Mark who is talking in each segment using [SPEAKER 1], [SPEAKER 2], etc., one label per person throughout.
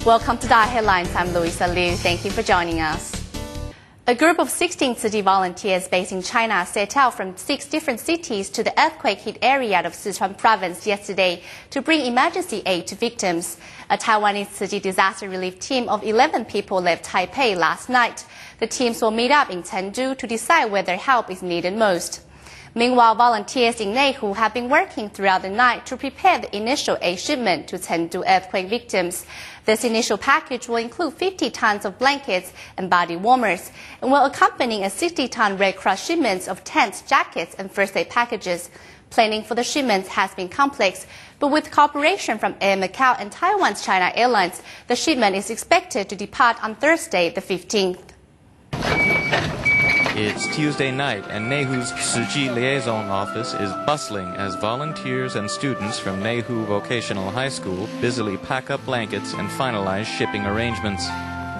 [SPEAKER 1] Welcome to Dai Headlines. I'm Louisa Liu. Thank you for joining us. A group of 16 city volunteers based in China set out from 6 different cities to the earthquake-hit area of Sichuan province yesterday to bring emergency aid to victims. A Taiwanese city disaster relief team of 11 people left Taipei last night. The teams will meet up in Chengdu to decide where their help is needed most. Meanwhile, volunteers in Neihu have been working throughout the night to prepare the initial aid shipment to Chengdu earthquake victims. This initial package will include 50 tons of blankets and body warmers and will accompany a 60-ton Red Cross shipment of tents, jackets and first aid packages. Planning for the shipments has been complex, but with cooperation from Air Macau and Taiwan's China Airlines, the shipment is expected to depart on Thursday, the 15th.
[SPEAKER 2] It's Tuesday night, and Neihu's Tzu Liaison Office is bustling as volunteers and students from Neihu Vocational High School busily pack up blankets and finalize shipping arrangements.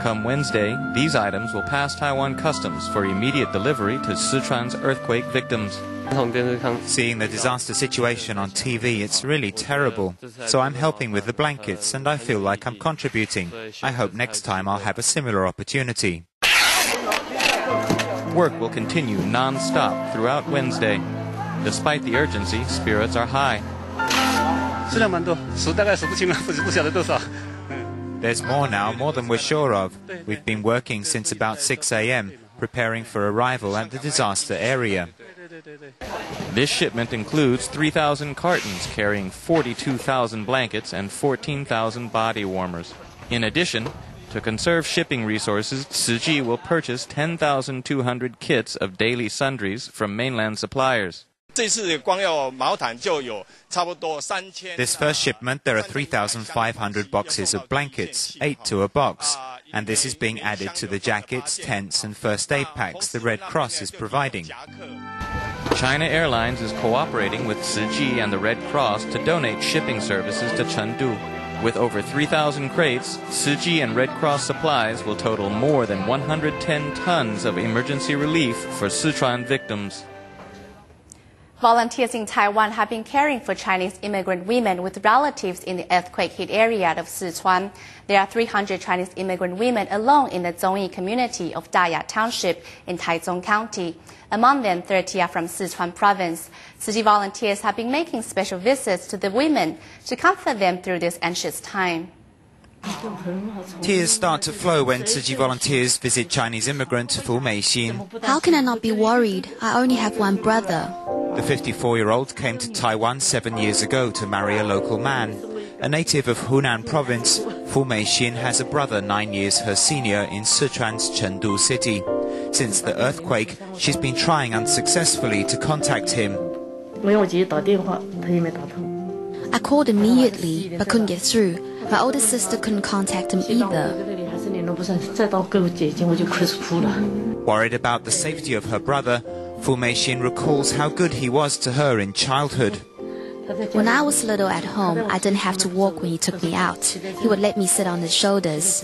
[SPEAKER 2] Come Wednesday, these items will pass Taiwan Customs for immediate delivery to Sichuan's earthquake victims.
[SPEAKER 3] Seeing the disaster situation on TV, it's really terrible. So I'm helping with the blankets, and I feel like I'm contributing. I hope next time I'll have a similar opportunity.
[SPEAKER 2] Work will continue non-stop throughout Wednesday. Despite the urgency, spirits are high.
[SPEAKER 3] There's more now, more than we're sure of. We've been working since about 6 a.m., preparing for arrival at the disaster area.
[SPEAKER 2] This shipment includes 3,000 cartons carrying 42,000 blankets and 14,000 body warmers. In addition, to conserve shipping resources, Tzu will purchase 10,200 kits of daily sundries from mainland suppliers.
[SPEAKER 3] This first shipment, there are 3,500 boxes of blankets, 8 to a box, and this is being added to the jackets, tents and first aid packs the Red Cross is providing.
[SPEAKER 2] China Airlines is cooperating with Tzu and the Red Cross to donate shipping services to Chengdu. With over 3,000 crates, Tzu and Red Cross supplies will total more than 110 tons of emergency relief for Sichuan victims.
[SPEAKER 1] Volunteers in Taiwan have been caring for Chinese immigrant women with relatives in the earthquake-hit area of Sichuan. There are 300 Chinese immigrant women alone in the Zhongyi community of Daya Township in Taichung County. Among them, 30 are from Sichuan province. Tzu volunteers have been making special visits to the women to comfort them through this anxious time.
[SPEAKER 3] Tears start to flow when Tzu volunteers visit Chinese immigrant Fu Meixin.
[SPEAKER 4] How can I not be worried? I only have one brother.
[SPEAKER 3] The 54-year-old came to Taiwan 7 years ago to marry a local man. A native of Hunan province, Fu Meixin has a brother 9 years her senior in Sichuan's Chengdu city. Since the earthquake, she's been trying unsuccessfully to contact him.
[SPEAKER 4] I called immediately, but couldn't get through. My older sister couldn't contact him either.
[SPEAKER 3] Worried about the safety of her brother, Fu Meixin recalls how good he was to her in childhood.
[SPEAKER 4] When I was little at home, I didn't have to walk when he took me out. He would let me sit on his shoulders.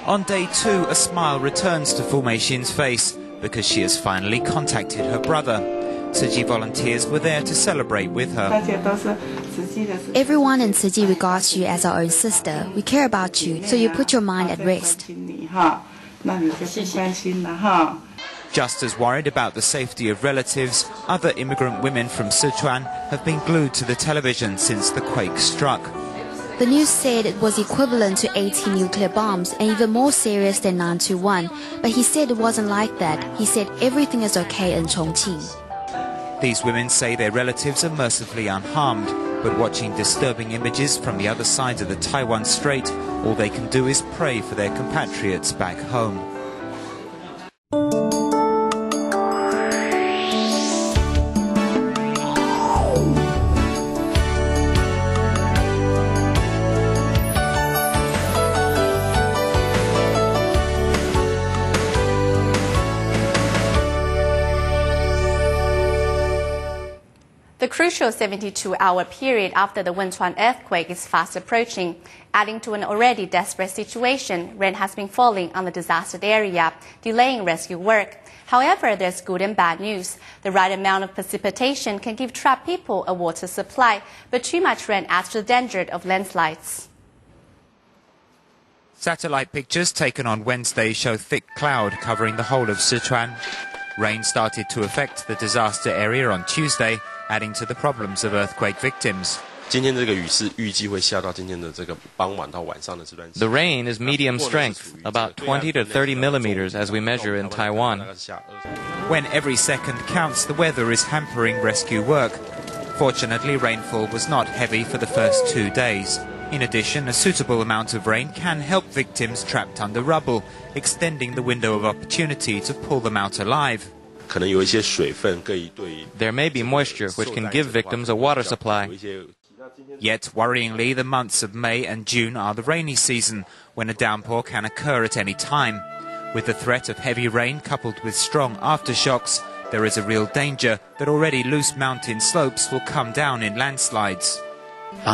[SPEAKER 3] On day 2, a smile returns to Fu Meixin's face because she has finally contacted her brother. Tzu volunteers were there to celebrate with her.
[SPEAKER 4] Everyone in Tzu regards you as our own sister. We care about you, so you put your mind at rest.
[SPEAKER 3] Just as worried about the safety of relatives, other immigrant women from Sichuan have been glued to the television since the quake struck.
[SPEAKER 4] The news said it was equivalent to 80 nuclear bombs and even more serious than 9/11, but he said it wasn't like that. He said everything is okay in Chongqing.
[SPEAKER 3] These women say their relatives are mercifully unharmed, but watching disturbing images from the other side of the Taiwan Strait, all they can do is pray for their compatriots back home.
[SPEAKER 1] The crucial 72-hour period after the Myanmar earthquake is fast approaching. Adding to an already desperate situation, rain has been falling on the disaster area, delaying rescue work. However, there's good and bad news. The right amount of precipitation can give trapped people a water supply, but too much rain adds to the danger of landslides.
[SPEAKER 3] Satellite pictures taken on Wednesday show thick cloud covering the whole of Sichuan. Rain started to affect the disaster area on Tuesday, adding to the problems of earthquake victims.
[SPEAKER 2] The rain is medium strength, about 20 to 30 millimeters as we measure in Taiwan.
[SPEAKER 3] When every second counts, the weather is hampering rescue work. Fortunately, rainfall was not heavy for the first 2 days. In addition, a suitable amount of rain can help victims trapped under rubble, extending the window of opportunity to pull them out alive.
[SPEAKER 2] There may be moisture which can give victims a water supply.
[SPEAKER 3] Yet, worryingly, the months of May and June are the rainy season, when a downpour can occur at any time. With the threat of heavy rain coupled with strong aftershocks, there is a real danger that already loose mountain slopes will come down in landslides.
[SPEAKER 2] The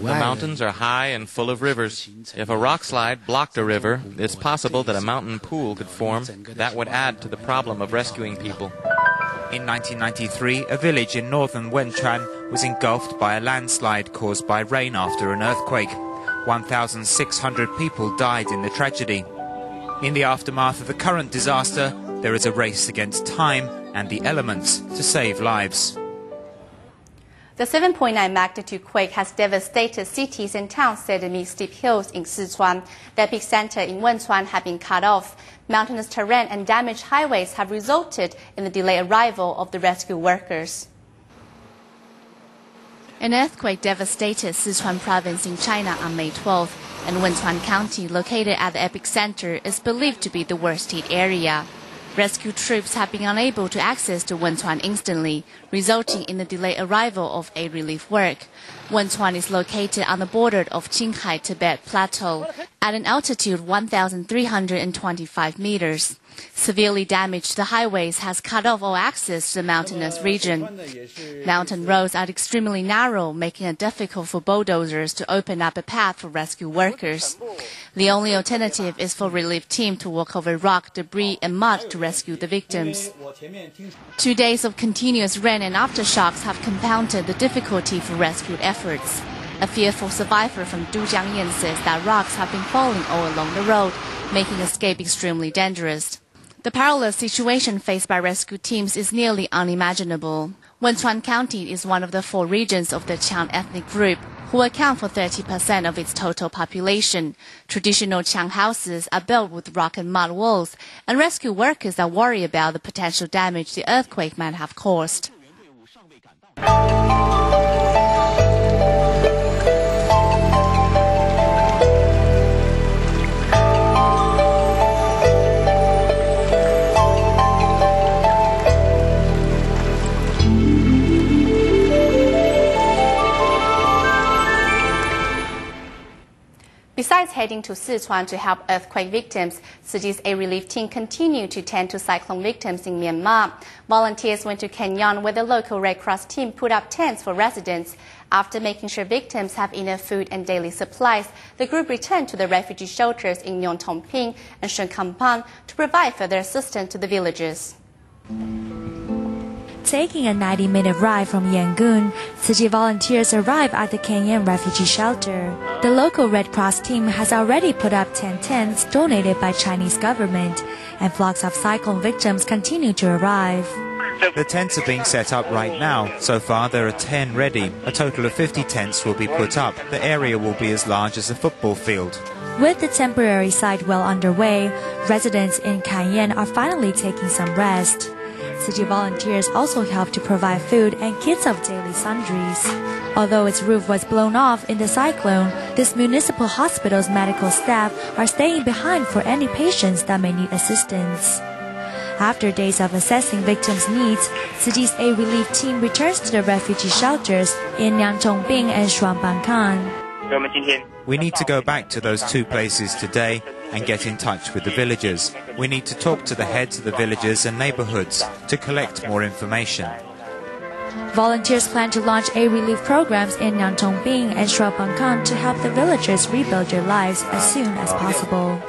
[SPEAKER 2] mountains are high and full of rivers. If a rock slide blocked a river, it's possible that a mountain pool could form. That would add to the problem of rescuing people.
[SPEAKER 3] In 1993, a village in northern Myanmar was engulfed by a landslide caused by rain after an earthquake. 1,600 people died in the tragedy. In the aftermath of the current disaster, there is a race against time and the elements to save lives.
[SPEAKER 1] The 7.9 magnitude quake has devastated cities and towns set amid steep hills in Sichuan. The epicenter in汶川have been cut off. Mountainous terrain and damaged highways have resulted in the delayed arrival of the rescue workers. An earthquake devastated Sichuan province in China on May 12th, and汶川County, located at the epicenter, is believed to be the worst hit area. Rescue troops have been unable to access to汶川instantly, resulting in the delayed arrival of aid relief work.汶川is located on the border of Qinghai-Tibet Plateau at an altitude 1,325 meters. Severely damaged, the highways has cut off all access to the mountainous region. Mountain roads are extremely narrow, making it difficult for bulldozers to open up a path for rescue workers. The only alternative is for relief team to walk over rock, debris, and mud to rescue the victims. 2 days of continuous rain and aftershocks have compounded the difficulty for rescue efforts. A fearful survivor from Dujiangyan says that rocks have been falling all along the road, making escape extremely dangerous. The perilous situation faced by rescue teams is nearly unimaginable.汶川County is one of the 4 regions of the Chuan ethnic group, who account for 30% of its total population. Traditional Chuan houses are built with rock and mud walls, and rescue workers are worried about the potential damage the earthquake might have caused. Besides heading to Sichuan to help earthquake victims, Tzu Chi's aid relief team continued to tend to cyclone victims in Myanmar. Volunteers went to Kenyan, where the local Red Cross team put up tents for residents. After making sure victims have enough food and daily supplies, the group returned to the refugee shelters in Nyongtongping and Shunkampan to provide further assistance to the villagers.
[SPEAKER 5] Taking a 90-minute ride from Yangon, Tzu Chi volunteers arrive at the Kenyan refugee shelter. The local Red Cross team has already put up 10 tents donated by Chinese government, and flocks of cyclone victims continue to arrive.
[SPEAKER 3] The tents are being set up right now. So far, there are 10 ready. A total of 50 tents will be put up. The area will be as large as a football field.
[SPEAKER 5] With the temporary site well underway, residents in Kenyan are finally taking some rest. Tzu Chi volunteers also help to provide food and kits of daily sundries. Although its roof was blown off in the cyclone, this municipal hospital's medical staff are staying behind for any patients that may need assistance. After days of assessing victims' needs, Tzu Chi's aid relief team returns to the refugee shelters in Nyongtongping and Shuangbankan.
[SPEAKER 3] We need to go back to those 2 places today and get in touch with the villagers. We need to talk to the heads of the villages and neighborhoods to collect more information.
[SPEAKER 5] Volunteers plan to launch aid relief programs in Nyongtongping and Shuangbankan to help the villagers rebuild their lives as soon as possible.